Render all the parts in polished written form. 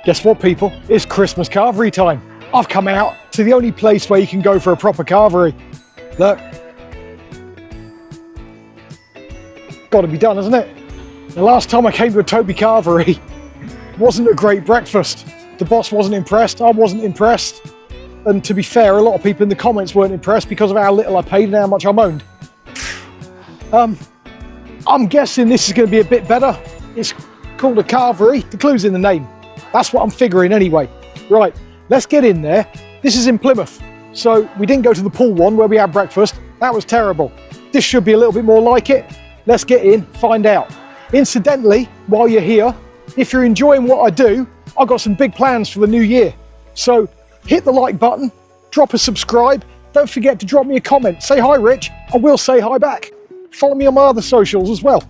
Guess what, people? It's Christmas carvery time. I've come out to the only place where you can go for a proper carvery. Look. Got to be done, hasn't it? The last time I came to a Toby Carvery, wasn't a great breakfast. The boss wasn't impressed, I wasn't impressed. And to be fair, a lot of people in the comments weren't impressed because of how little I paid and how much I'm owned. I'm guessing this is going to be a bit better. It's called a carvery. The clue's in the name. That's what I'm figuring anyway. Right, let's get in there. This is in Plymouth. So we didn't go to the pool one where we had breakfast. That was terrible. This should be a little bit more like it. Let's get in, find out. Incidentally, while you're here, if you're enjoying what I do, I've got some big plans for the new year. So hit the like button, drop a subscribe. Don't forget to drop me a comment. Say hi, Rich. I will say hi back. Follow me on my other socials as well.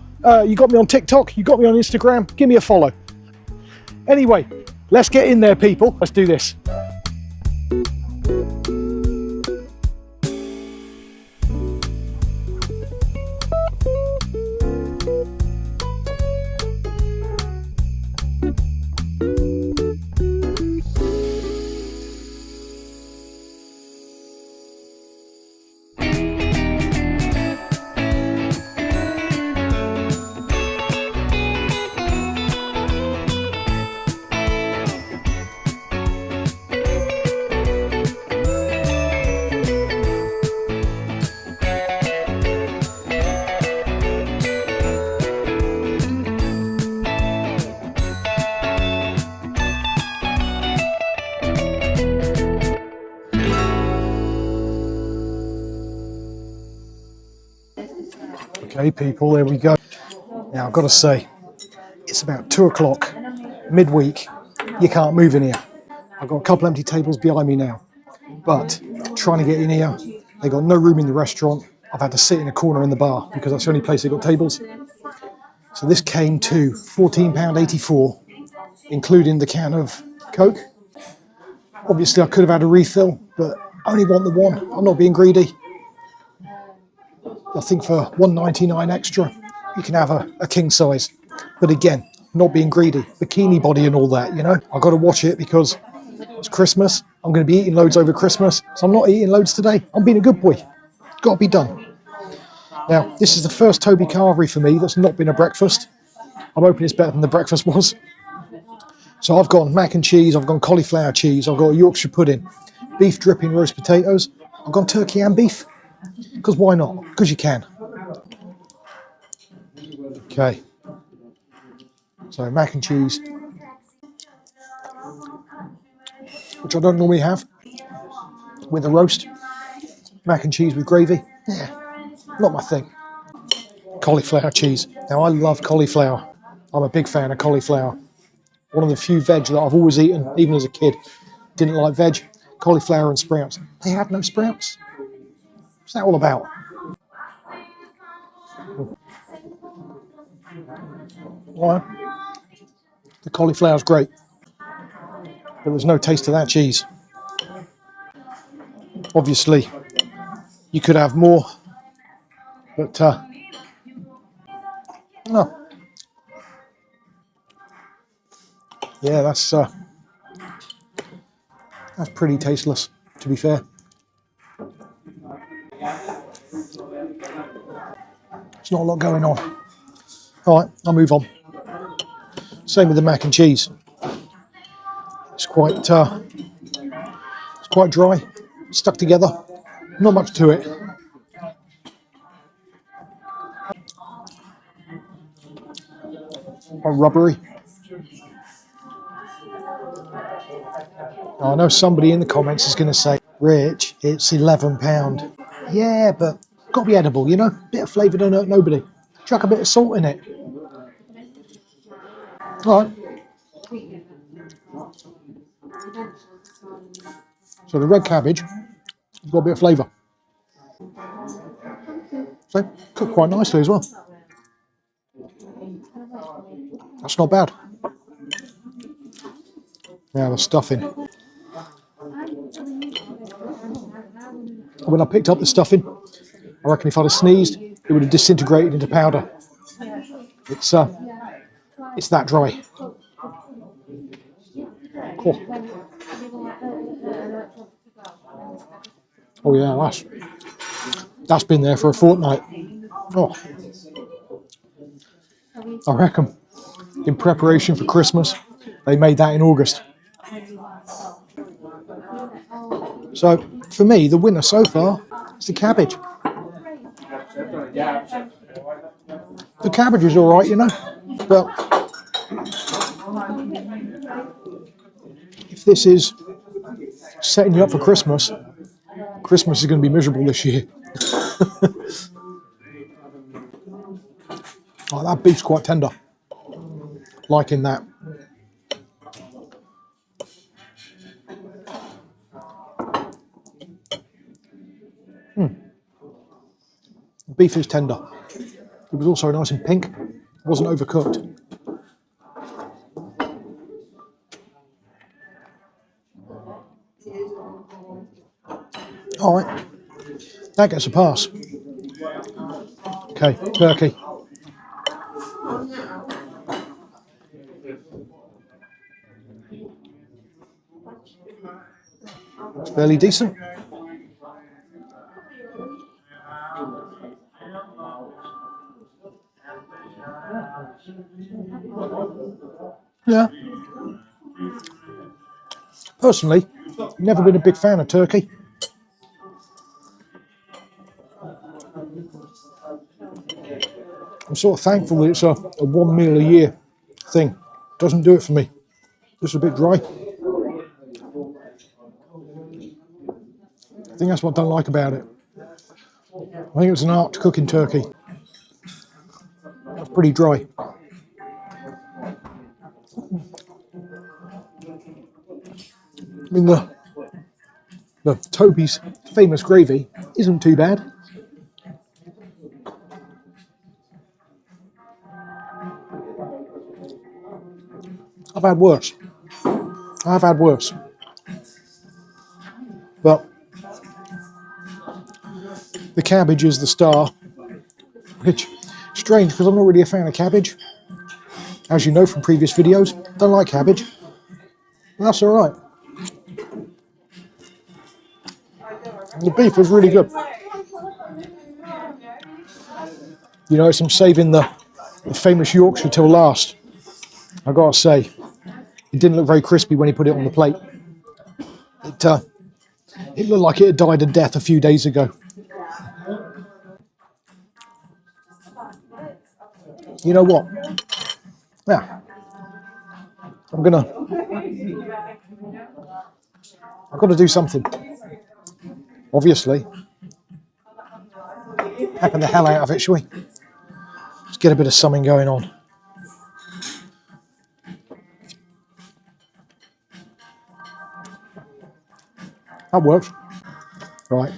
You got me on TikTok, you got me on Instagram. Give me a follow. Anyway, let's get in there, people. Let's do this. Okay, people, there we go. Now, I've got to say, it's about 2 o'clock, midweek. You can't move in here. I've got a couple empty tables behind me now, but trying to get in here, they got no room in the restaurant. I've had to sit in a corner in the bar because that's the only place they got tables. So this came to £14.84, including the can of Coke. Obviously, I could have had a refill, but I only want the one. I'm not being greedy. I think for $1.99 extra, you can have a king size. But again, not being greedy, bikini body and all that, you know. I've got to watch it because it's Christmas. I'm going to be eating loads over Christmas, so I'm not eating loads today. I'm being a good boy. Got to be done. Now, this is the first Toby Carvery for me that's not been a breakfast. I'm hoping it's better than the breakfast was. So I've gone mac and cheese, I've gone cauliflower cheese, I've got a Yorkshire pudding, beef dripping roast potatoes, I've gone turkey and beef. Because why not? Because you can. Okay. So mac and cheese, which I don't normally have, with a roast. Mac and cheese with gravy. Yeah, not my thing. Cauliflower cheese. Now I love cauliflower. I'm a big fan of cauliflower. One of the few veg that I've always eaten, even as a kid. Didn't like veg. Cauliflower and sprouts. They had no sprouts. What's that all about? Well, the cauliflower's great, but there's no taste to that cheese. Obviously, you could have more, but no. Yeah, that's pretty tasteless, to be fair. There's not a lot going on. All right, I'll move on. Same with the mac and cheese. It's quite dry, stuck together. Not much to it. Quite rubbery. Now, I know somebody in the comments is going to say, Rich, it's £11. Yeah, but got to be edible, you know? Bit of flavour don't hurt nobody. Chuck a bit of salt in it. All right. So the red cabbage has got a bit of flavour. So cooked quite nicely as well. That's not bad. Now the stuffing. When I picked up the stuffing, I reckon if I'd have sneezed, it would have disintegrated into powder. It's that dry. Oh, oh yeah, that's been there for a fortnight. Oh, I reckon in preparation for Christmas, they made that in August. So for me, the winner so far is the cabbage. The cabbage is all right, you know, but if this is setting you up for Christmas, Christmas is going to be miserable this year. Oh, that beef's quite tender. Liking that. The beef is tender. It was also nice and pink. It wasn't overcooked. All right, that gets a pass. Okay, turkey. It's fairly decent. Yeah. Personally, never been a big fan of turkey. I'm sort of thankful that it's a one meal a year thing. Doesn't do it for me. Just a bit dry. I think that's what I don't like about it. I think it's an art to cooking turkey. It's pretty dry. I mean, the Toby's famous gravy isn't too bad. I've had worse. I've had worse. But the cabbage is the star, which is strange because I'm not really a fan of cabbage. As you know from previous videos, don't like cabbage. But that's all right. The beef was really good. You know, I'm saving the famous Yorkshire till last. I've got to say, it didn't look very crispy when he put it on the plate. It looked like it had died a death a few days ago. You know what? Yeah. I've got to do something. Obviously. Happen the hell out of it, shall we? Let's get a bit of something going on. That works. Right.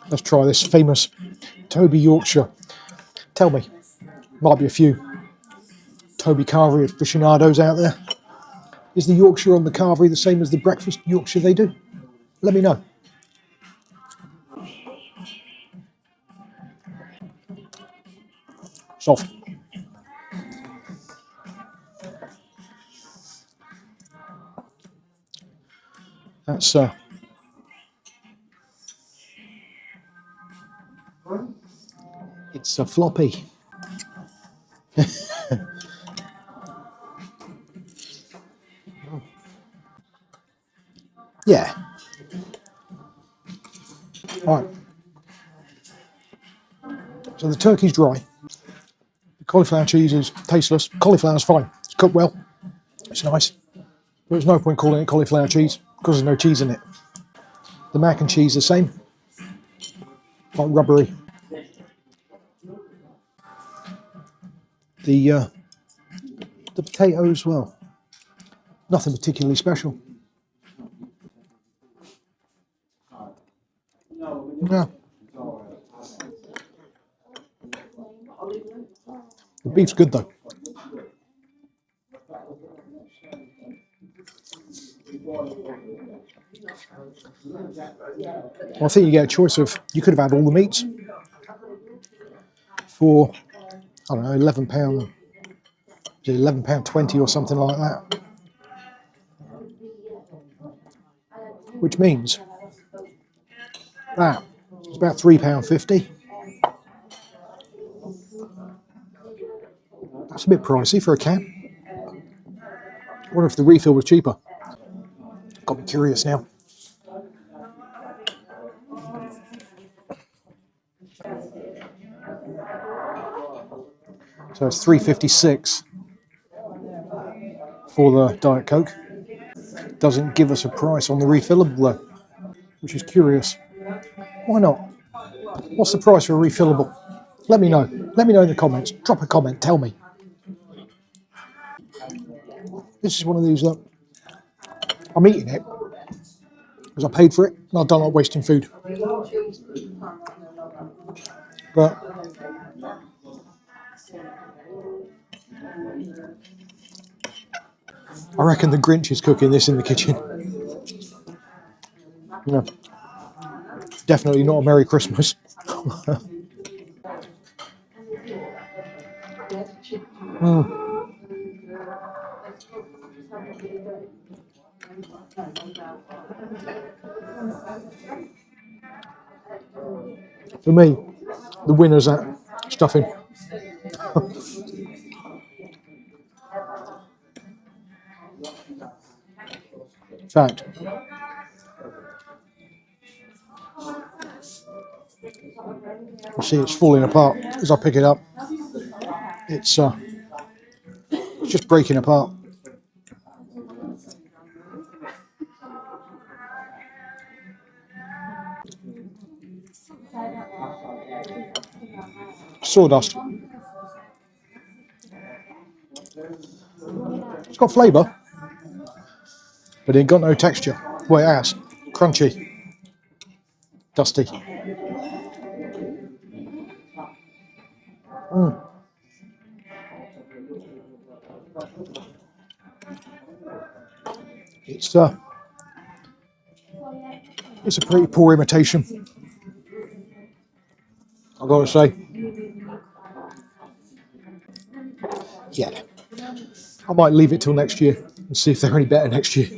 Let's try this famous Toby Yorkshire. Tell me, might be a few Toby Carvery aficionados out there. Is the Yorkshire on the Carvery the same as the breakfast Yorkshire they do? Let me know. Soft. That's it's a floppy. Yeah. All right. So the turkey's dry. The cauliflower cheese is tasteless. Cauliflower's fine. It's cooked well. It's nice. There's no point calling it cauliflower cheese because there's no cheese in it. The mac and cheese the same. Quite rubbery. The potatoes, well, nothing particularly special. Yeah. The beef's good though. Well, I think you get a choice of, you could have had all the meats for, I don't know, £11, £11.20 or something like that. which means that it's about £3.50. That's a bit pricey for a can. I wonder if the refill was cheaper. Got me curious now. So it's £3.56 for the Diet Coke. Doesn't give us a price on the refillable though, which is curious. Why not? What's the price for a refillable? Let me know. Let me know in the comments. Drop a comment. Tell me. This is one of these that I'm eating it because I paid for it and I don't like wasting food. But I reckon the Grinch is cooking this in the kitchen. Yeah. Definitely not a Merry Christmas. For me, the winner's at stuffing. In fact, you see it's falling apart as I pick it up. It's just breaking apart. Sawdust. It's got flavour, but it ain't got no texture. Well, it has. Crunchy. Dusty. It's a pretty poor imitation, I've got to say. Yeah, I might leave it till next year and see if they're any better next year.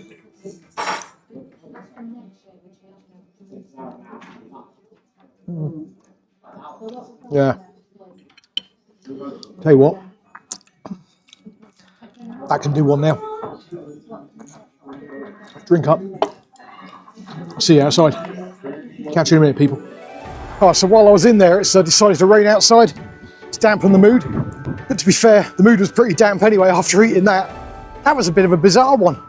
Yeah. Tell you what, that can do one now. Drink up. See you outside. Catch you in a minute, people. Oh, so while I was in there, it's decided to rain outside. It's dampened the mood. But to be fair, the mood was pretty damp anyway after eating that. That was a bit of a bizarre one.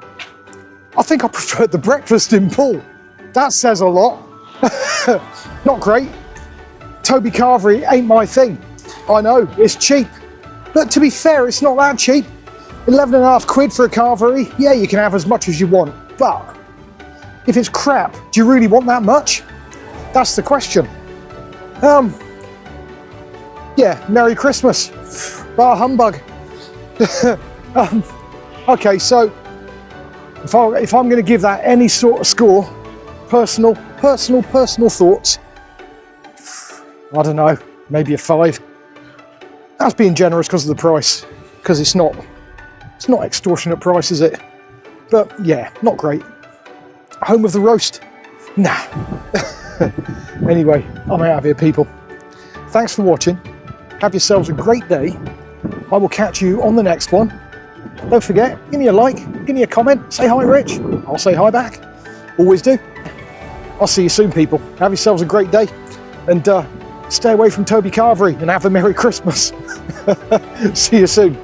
I think I preferred the breakfast in Poole. That says a lot. Not great. Toby Carvery ain't my thing. I know, it's cheap. But to be fair, it's not that cheap. 11.5 quid for a Carvery. Yeah, you can have as much as you want. But if it's crap, do you really want that much? That's the question. Yeah, Merry Christmas. Bar humbug. Okay, so if I'm going to give that any sort of score, personal thoughts, I don't know, maybe a 5. That's being generous because of the price, because it's not extortionate price, is it? But yeah, not great. Home of the roast? Nah. Anyway, I'm out of here, people. Thanks for watching. Have yourselves a great day. I will catch you on the next one. Don't forget, give me a like, give me a comment, say hi, Rich. I'll say hi back. Always do. I'll see you soon, people. Have yourselves a great day. And stay away from Toby Carvery and have a Merry Christmas. See you soon.